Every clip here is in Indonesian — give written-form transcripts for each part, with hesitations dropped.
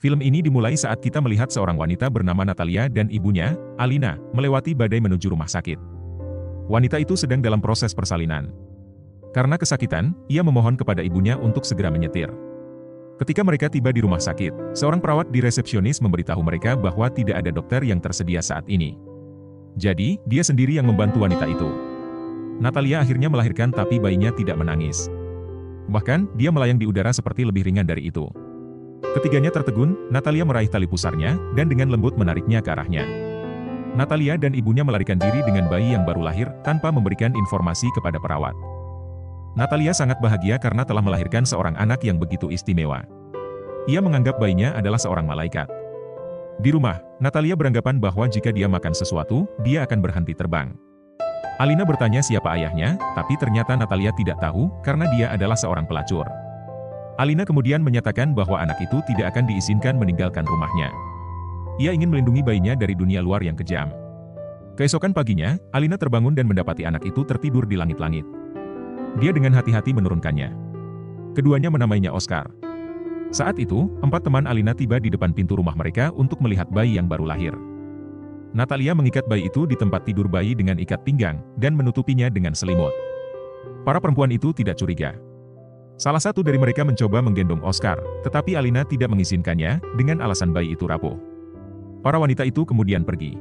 Film ini dimulai saat kita melihat seorang wanita bernama Natalia dan ibunya, Alina, melewati badai menuju rumah sakit. Wanita itu sedang dalam proses persalinan. Karena kesakitan, ia memohon kepada ibunya untuk segera menyetir. Ketika mereka tiba di rumah sakit, seorang perawat di resepsionis memberitahu mereka bahwa tidak ada dokter yang tersedia saat ini. Jadi, dia sendiri yang membantu wanita itu. Natalia akhirnya melahirkan tapi bayinya tidak menangis. Bahkan, dia melayang di udara seperti lebih ringan dari itu. Ketiganya tertegun, Natalia meraih tali pusarnya, dan dengan lembut menariknya ke arahnya. Natalia dan ibunya melarikan diri dengan bayi yang baru lahir, tanpa memberikan informasi kepada perawat. Natalia sangat bahagia karena telah melahirkan seorang anak yang begitu istimewa. Ia menganggap bayinya adalah seorang malaikat. Di rumah, Natalia beranggapan bahwa jika dia makan sesuatu, dia akan berhenti terbang. Alina bertanya siapa ayahnya, tapi ternyata Natalia tidak tahu, karena dia adalah seorang pelacur. Alina kemudian menyatakan bahwa anak itu tidak akan diizinkan meninggalkan rumahnya. Ia ingin melindungi bayinya dari dunia luar yang kejam. Keesokan paginya, Alina terbangun dan mendapati anak itu tertidur di langit-langit. Dia dengan hati-hati menurunkannya. Keduanya menamainya Oscar. Saat itu, 4 teman Alina tiba di depan pintu rumah mereka untuk melihat bayi yang baru lahir. Natalia mengikat bayi itu di tempat tidur bayi dengan ikat pinggang, dan menutupinya dengan selimut. Para perempuan itu tidak curiga. Salah satu dari mereka mencoba menggendong Oscar, tetapi Alina tidak mengizinkannya, dengan alasan bayi itu rapuh. Para wanita itu kemudian pergi.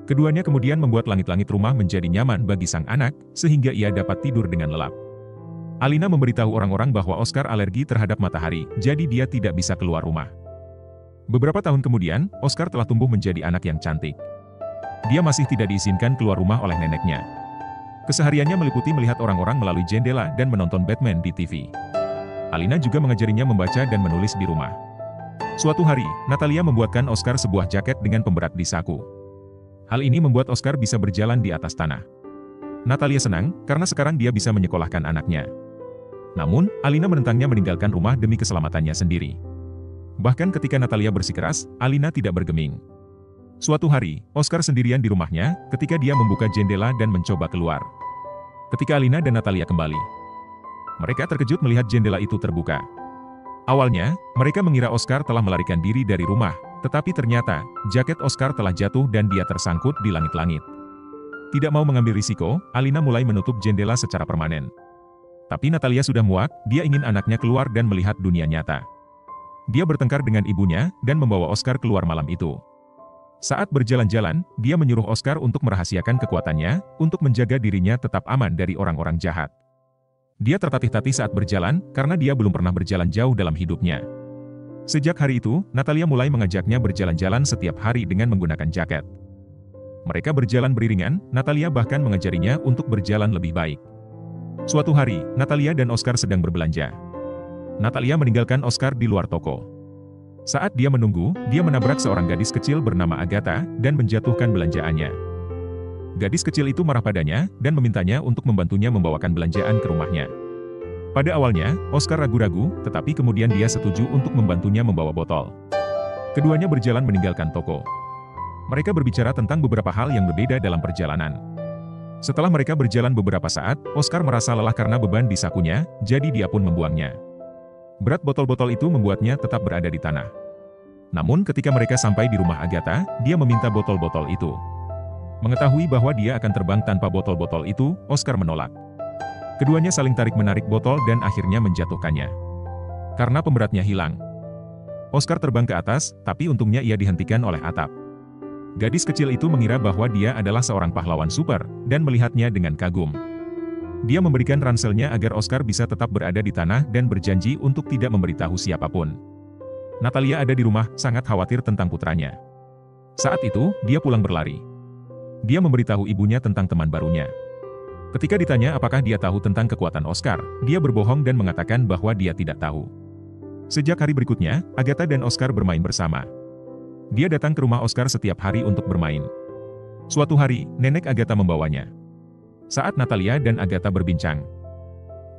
Keduanya kemudian membuat langit-langit rumah menjadi nyaman bagi sang anak, sehingga ia dapat tidur dengan lelap. Alina memberitahu orang-orang bahwa Oscar alergi terhadap matahari, jadi dia tidak bisa keluar rumah. Beberapa tahun kemudian, Oscar telah tumbuh menjadi anak yang cantik. Dia masih tidak diizinkan keluar rumah oleh neneknya. Kesehariannya meliputi melihat orang-orang melalui jendela dan menonton Batman di TV. Alina juga mengajarinya membaca dan menulis di rumah. Suatu hari, Natalia membuatkan Oscar sebuah jaket dengan pemberat di saku. Hal ini membuat Oscar bisa berjalan di atas tanah. Natalia senang, karena sekarang dia bisa menyekolahkan anaknya. Namun, Alina menentangnya meninggalkan rumah demi keselamatannya sendiri. Bahkan ketika Natalia bersikeras, Alina tidak bergeming. Suatu hari, Oscar sendirian di rumahnya, ketika dia membuka jendela dan mencoba keluar. Ketika Alina dan Natalia kembali, mereka terkejut melihat jendela itu terbuka. Awalnya, mereka mengira Oscar telah melarikan diri dari rumah, tetapi ternyata, jaket Oscar telah jatuh dan dia tersangkut di langit-langit. Tidak mau mengambil risiko, Alina mulai menutup jendela secara permanen. Tapi Natalia sudah muak, dia ingin anaknya keluar dan melihat dunia nyata. Dia bertengkar dengan ibunya, dan membawa Oscar keluar malam itu. Saat berjalan-jalan, dia menyuruh Oscar untuk merahasiakan kekuatannya, untuk menjaga dirinya tetap aman dari orang-orang jahat. Dia tertatih-tatih saat berjalan, karena dia belum pernah berjalan jauh dalam hidupnya. Sejak hari itu, Natalia mulai mengajaknya berjalan-jalan setiap hari dengan menggunakan jaket. Mereka berjalan beriringan, Natalia bahkan mengajarinya untuk berjalan lebih baik. Suatu hari, Natalia dan Oscar sedang berbelanja. Natalia meninggalkan Oscar di luar toko. Saat dia menunggu, dia menabrak seorang gadis kecil bernama Agatha, dan menjatuhkan belanjaannya. Gadis kecil itu marah padanya, dan memintanya untuk membantunya membawakan belanjaan ke rumahnya. Pada awalnya, Oscar ragu-ragu, tetapi kemudian dia setuju untuk membantunya membawa botol. Keduanya berjalan meninggalkan toko. Mereka berbicara tentang beberapa hal yang berbeda dalam perjalanan. Setelah mereka berjalan beberapa saat, Oscar merasa lelah karena beban di sakunya, jadi dia pun membuangnya. Berat botol-botol itu membuatnya tetap berada di tanah. Namun ketika mereka sampai di rumah Agatha, dia meminta botol-botol itu. Mengetahui bahwa dia akan terbang tanpa botol-botol itu, Oscar menolak. Keduanya saling tarik-menarik botol dan akhirnya menjatuhkannya. Karena pemberatnya hilang, Oscar terbang ke atas, tapi untungnya ia dihentikan oleh atap. Gadis kecil itu mengira bahwa dia adalah seorang pahlawan super, dan melihatnya dengan kagum. Dia memberikan ranselnya agar Oscar bisa tetap berada di tanah dan berjanji untuk tidak memberitahu siapapun. Natalia ada di rumah, sangat khawatir tentang putranya. Saat itu, dia pulang berlari. Dia memberitahu ibunya tentang teman barunya. Ketika ditanya apakah dia tahu tentang kekuatan Oscar, dia berbohong dan mengatakan bahwa dia tidak tahu. Sejak hari berikutnya, Agatha dan Oscar bermain bersama. Dia datang ke rumah Oscar setiap hari untuk bermain. Suatu hari, nenek Agatha membawanya. Saat Natalia dan Agatha berbincang,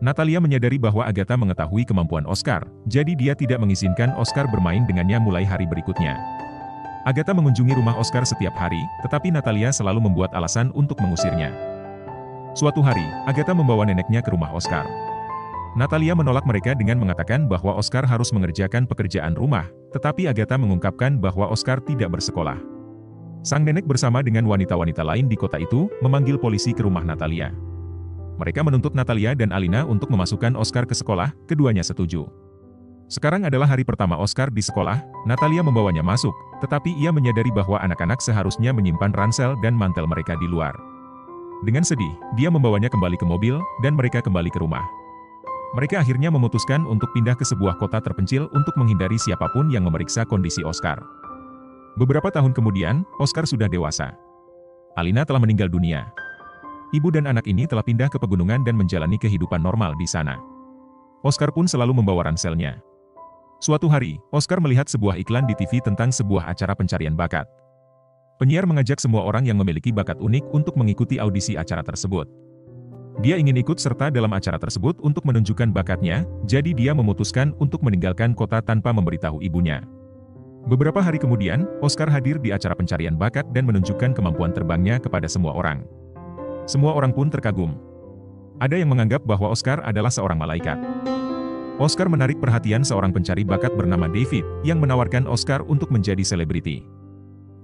Natalia menyadari bahwa Agatha mengetahui kemampuan Oscar, jadi dia tidak mengizinkan Oscar bermain dengannya mulai hari berikutnya. Agatha mengunjungi rumah Oscar setiap hari, tetapi Natalia selalu membuat alasan untuk mengusirnya. Suatu hari, Agatha membawa neneknya ke rumah Oscar. Natalia menolak mereka dengan mengatakan bahwa Oscar harus mengerjakan pekerjaan rumah, tetapi Agatha mengungkapkan bahwa Oscar tidak bersekolah. Sang nenek bersama dengan wanita-wanita lain di kota itu memanggil polisi ke rumah Natalia. Mereka menuntut Natalia dan Alina untuk memasukkan Oscar ke sekolah, keduanya setuju. Sekarang adalah hari pertama Oscar di sekolah, Natalia membawanya masuk, tetapi ia menyadari bahwa anak-anak seharusnya menyimpan ransel dan mantel mereka di luar. Dengan sedih, dia membawanya kembali ke mobil, dan mereka kembali ke rumah. Mereka akhirnya memutuskan untuk pindah ke sebuah kota terpencil untuk menghindari siapapun yang memeriksa kondisi Oscar. Beberapa tahun kemudian, Oscar sudah dewasa. Alina telah meninggal dunia. Ibu dan anak ini telah pindah ke pegunungan dan menjalani kehidupan normal di sana. Oscar pun selalu membawa ranselnya. Suatu hari, Oscar melihat sebuah iklan di TV tentang sebuah acara pencarian bakat. Penyiar mengajak semua orang yang memiliki bakat unik untuk mengikuti audisi acara tersebut. Dia ingin ikut serta dalam acara tersebut untuk menunjukkan bakatnya, jadi dia memutuskan untuk meninggalkan kota tanpa memberitahu ibunya. Beberapa hari kemudian, Oscar hadir di acara pencarian bakat dan menunjukkan kemampuan terbangnya kepada semua orang. Semua orang pun terkagum. Ada yang menganggap bahwa Oscar adalah seorang malaikat. Oscar menarik perhatian seorang pencari bakat bernama David, yang menawarkan Oscar untuk menjadi selebriti.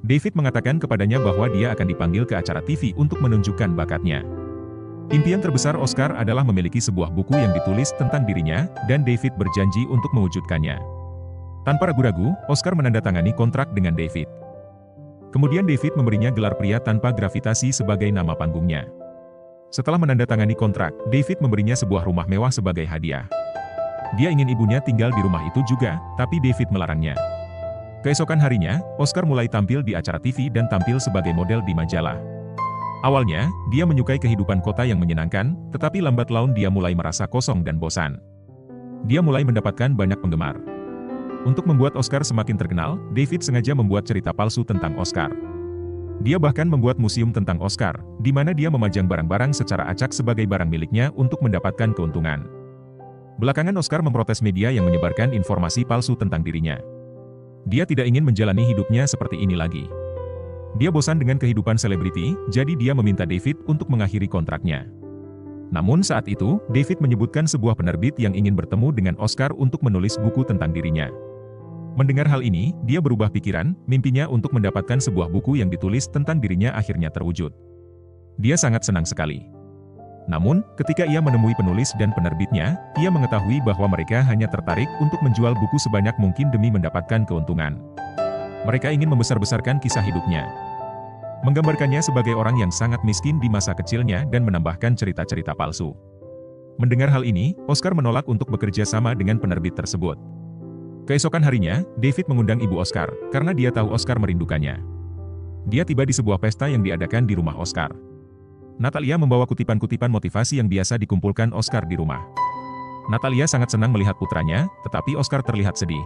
David mengatakan kepadanya bahwa dia akan dipanggil ke acara TV untuk menunjukkan bakatnya. Impian terbesar Oscar adalah memiliki sebuah buku yang ditulis tentang dirinya, dan David berjanji untuk mewujudkannya. Tanpa ragu-ragu, Oscar menandatangani kontrak dengan David. Kemudian David memberinya gelar pria tanpa gravitasi sebagai nama panggungnya. Setelah menandatangani kontrak, David memberinya sebuah rumah mewah sebagai hadiah. Dia ingin ibunya tinggal di rumah itu juga, tapi David melarangnya. Keesokan harinya, Oscar mulai tampil di acara TV dan tampil sebagai model di majalah. Awalnya, dia menyukai kehidupan kota yang menyenangkan, tetapi lambat laun dia mulai merasa kosong dan bosan. Dia mulai mendapatkan banyak penggemar. Untuk membuat Oscar semakin terkenal, David sengaja membuat cerita palsu tentang Oscar. Dia bahkan membuat museum tentang Oscar, di mana dia memajang barang-barang secara acak sebagai barang miliknya untuk mendapatkan keuntungan. Belakangan Oscar memprotes media yang menyebarkan informasi palsu tentang dirinya. Dia tidak ingin menjalani hidupnya seperti ini lagi. Dia bosan dengan kehidupan selebriti, jadi dia meminta David untuk mengakhiri kontraknya. Namun saat itu, David menyebutkan sebuah penerbit yang ingin bertemu dengan Oscar untuk menulis buku tentang dirinya. Mendengar hal ini, dia berubah pikiran, mimpinya untuk mendapatkan sebuah buku yang ditulis tentang dirinya akhirnya terwujud. Dia sangat senang sekali. Namun, ketika ia menemui penulis dan penerbitnya, ia mengetahui bahwa mereka hanya tertarik untuk menjual buku sebanyak mungkin demi mendapatkan keuntungan. Mereka ingin membesar-besarkan kisah hidupnya. Menggambarkannya sebagai orang yang sangat miskin di masa kecilnya dan menambahkan cerita-cerita palsu. Mendengar hal ini, Oscar menolak untuk bekerja sama dengan penerbit tersebut. Keesokan harinya, David mengundang ibu Oscar, karena dia tahu Oscar merindukannya. Dia tiba di sebuah pesta yang diadakan di rumah Oscar. Natalia membawa kutipan-kutipan motivasi yang biasa dikumpulkan Oscar di rumah. Natalia sangat senang melihat putranya, tetapi Oscar terlihat sedih.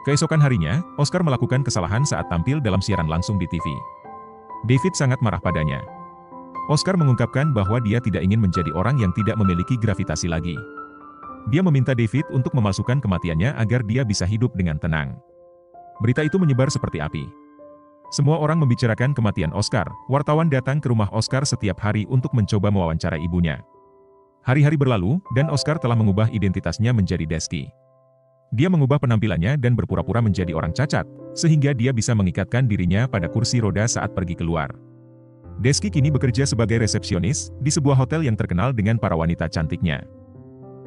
Keesokan harinya, Oscar melakukan kesalahan saat tampil dalam siaran langsung di TV. David sangat marah padanya. Oscar mengungkapkan bahwa dia tidak ingin menjadi orang yang tidak memiliki gravitasi lagi. Dia meminta David untuk memalsukan kematiannya agar dia bisa hidup dengan tenang. Berita itu menyebar seperti api. Semua orang membicarakan kematian Oscar. Wartawan datang ke rumah Oscar setiap hari untuk mencoba mewawancarai ibunya. Hari-hari berlalu, dan Oscar telah mengubah identitasnya menjadi Desky. Dia mengubah penampilannya dan berpura-pura menjadi orang cacat, sehingga dia bisa mengikatkan dirinya pada kursi roda saat pergi keluar. Desky kini bekerja sebagai resepsionis di sebuah hotel yang terkenal dengan para wanita cantiknya.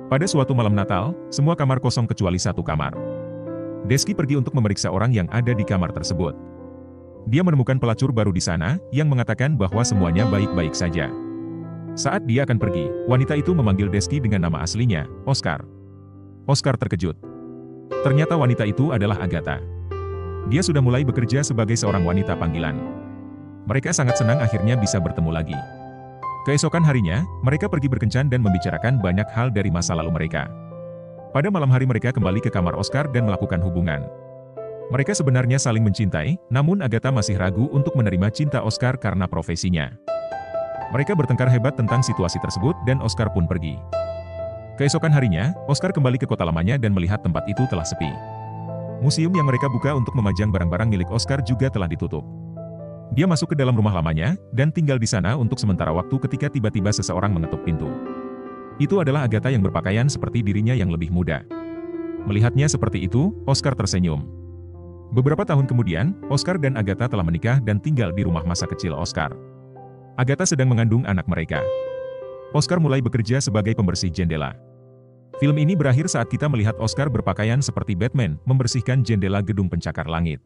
Pada suatu malam Natal, semua kamar kosong kecuali satu kamar. Desky pergi untuk memeriksa orang yang ada di kamar tersebut. Dia menemukan pelacur baru di sana, yang mengatakan bahwa semuanya baik-baik saja. Saat dia akan pergi, wanita itu memanggil Desky dengan nama aslinya, Oscar. Oscar terkejut. Ternyata wanita itu adalah Agatha. Dia sudah mulai bekerja sebagai seorang wanita panggilan. Mereka sangat senang akhirnya bisa bertemu lagi. Keesokan harinya, mereka pergi berkencan dan membicarakan banyak hal dari masa lalu mereka. Pada malam hari mereka kembali ke kamar Oscar dan melakukan hubungan. Mereka sebenarnya saling mencintai, namun Agatha masih ragu untuk menerima cinta Oscar karena profesinya. Mereka bertengkar hebat tentang situasi tersebut dan Oscar pun pergi. Keesokan harinya, Oscar kembali ke kota lamanya dan melihat tempat itu telah sepi. Museum yang mereka buka untuk memajang barang-barang milik Oscar juga telah ditutup. Dia masuk ke dalam rumah lamanya, dan tinggal di sana untuk sementara waktu ketika tiba-tiba seseorang mengetuk pintu. Itu adalah Agatha yang berpakaian seperti dirinya yang lebih muda. Melihatnya seperti itu, Oscar tersenyum. Beberapa tahun kemudian, Oscar dan Agatha telah menikah dan tinggal di rumah masa kecil Oscar. Agatha sedang mengandung anak mereka. Oscar mulai bekerja sebagai pembersih jendela. Film ini berakhir saat kita melihat Oscar berpakaian seperti Batman, membersihkan jendela gedung pencakar langit.